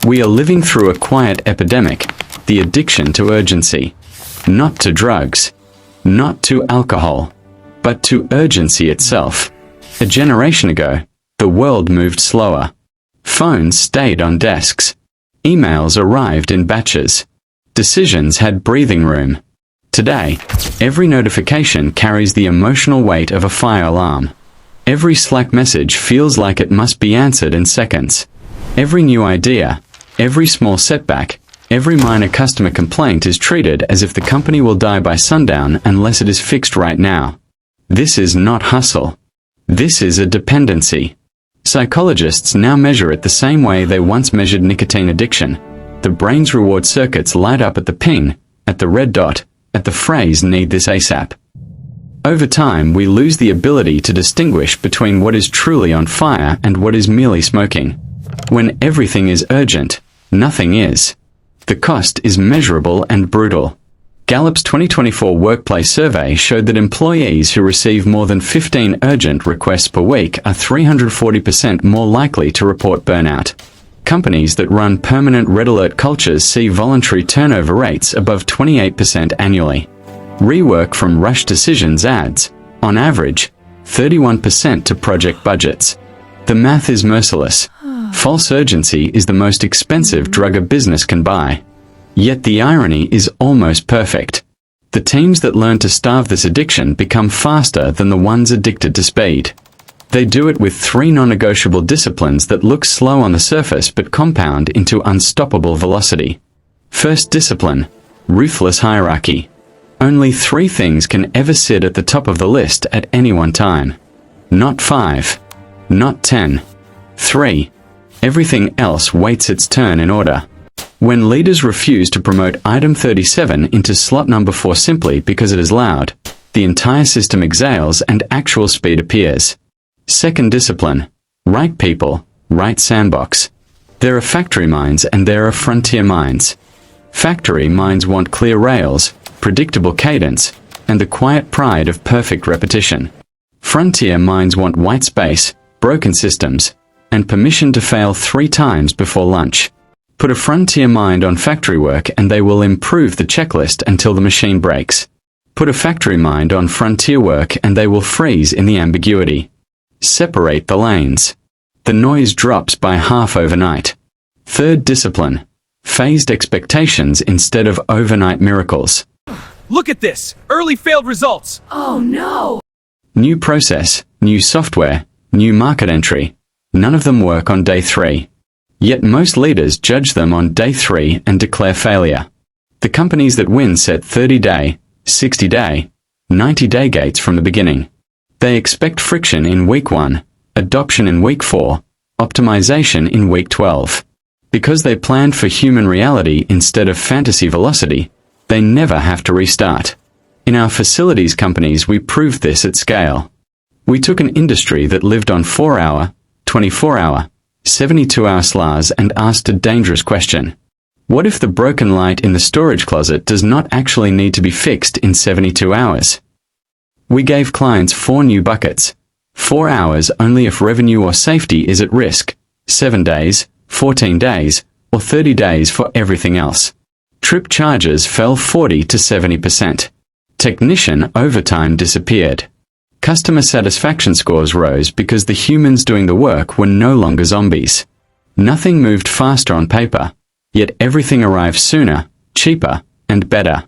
We are living through a quiet epidemic, the addiction to urgency. Not to drugs, not to alcohol, but to urgency itself. A generation ago, the world moved slower. Phones stayed on desks. Emails arrived in batches. Decisions had breathing room. Today, every notification carries the emotional weight of a fire alarm. Every Slack message feels like it must be answered in seconds. Every new idea, every small setback, every minor customer complaint is treated as if the company will die by sundown unless it is fixed right now. This is not hustle. This is a dependency. Psychologists now measure it the same way they once measured nicotine addiction. The brain's reward circuits light up at the ping, at the red dot, at the phrase "need this ASAP." Over time, we lose the ability to distinguish between what is truly on fire and what is merely smoking. When everything is urgent, nothing is. The cost is measurable and brutal. Gallup's 2024 workplace survey showed that employees who receive more than 15 urgent requests per week are 340% more likely to report burnout. Companies that run permanent red alert cultures see voluntary turnover rates above 28% annually. Rework from rush decisions adds, on average, 31% to project budgets. The math is merciless. False urgency is the most expensive drug a business can buy. Yet the irony is almost perfect. The teams that learn to starve this addiction become faster than the ones addicted to speed. They do it with 3 non-negotiable disciplines that look slow on the surface but compound into unstoppable velocity. First discipline, ruthless hierarchy. Only 3 things can ever sit at the top of the list at any one time. Not 5. Not 10. 3. Everything else waits its turn in order. When leaders refuse to promote item 37 into slot number 4 simply because it is loud, the entire system exhales and actual speed appears. Second discipline, right people, right sandbox. There are factory minds and there are frontier minds. Factory minds want clear rails, predictable cadence, and the quiet pride of perfect repetition. Frontier minds want white space, broken systems, and permission to fail 3 times before lunch. Put a frontier mind on factory work and they will improve the checklist until the machine breaks. Put a factory mind on frontier work and they will freeze in the ambiguity. Separate the lanes. The noise drops by half overnight. Third discipline, phased expectations instead of overnight miracles. Look at this! Early failed results! Oh no! New process, new software, new market entry. None of them work on day 3. Yet most leaders judge them on day 3 and declare failure. The companies that win set 30-day, 60-day, 90-day gates from the beginning. They expect friction in week 1, adoption in week 4, optimization in week 12. Because they planned for human reality instead of fantasy velocity, they never have to restart. In our facilities companies, we proved this at scale. We took an industry that lived on 4-hour, 24-hour, 72-hour SLAs and asked a dangerous question. What if the broken light in the storage closet does not actually need to be fixed in 72 hours? We gave clients 4 new buckets. 4 hours only if revenue or safety is at risk. 7 days, 14 days, or 30 days for everything else. Trip charges fell 40 to 70%. Technician overtime disappeared. Customer satisfaction scores rose because the humans doing the work were no longer zombies. Nothing moved faster on paper, yet everything arrived sooner, cheaper, and better.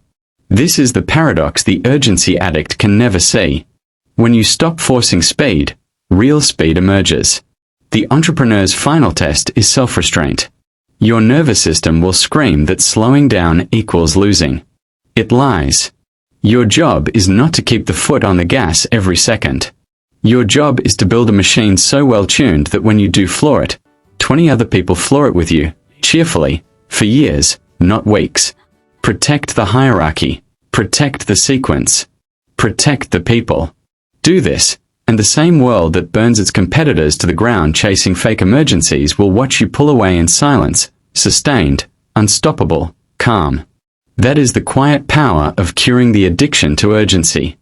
This is the paradox the urgency addict can never see. When you stop forcing speed, real speed emerges. The entrepreneur's final test is self-restraint. Your nervous system will scream that slowing down equals losing. It lies. Your job is not to keep the foot on the gas every second. Your job is to build a machine so well tuned that when you do floor it, 20 other people floor it with you, cheerfully, for years, not weeks. Protect the hierarchy. Protect the sequence. Protect the people. Do this, and the same world that burns its competitors to the ground chasing fake emergencies will watch you pull away in silence, sustained, unstoppable, calm. That is the quiet power of curing the addiction to urgency.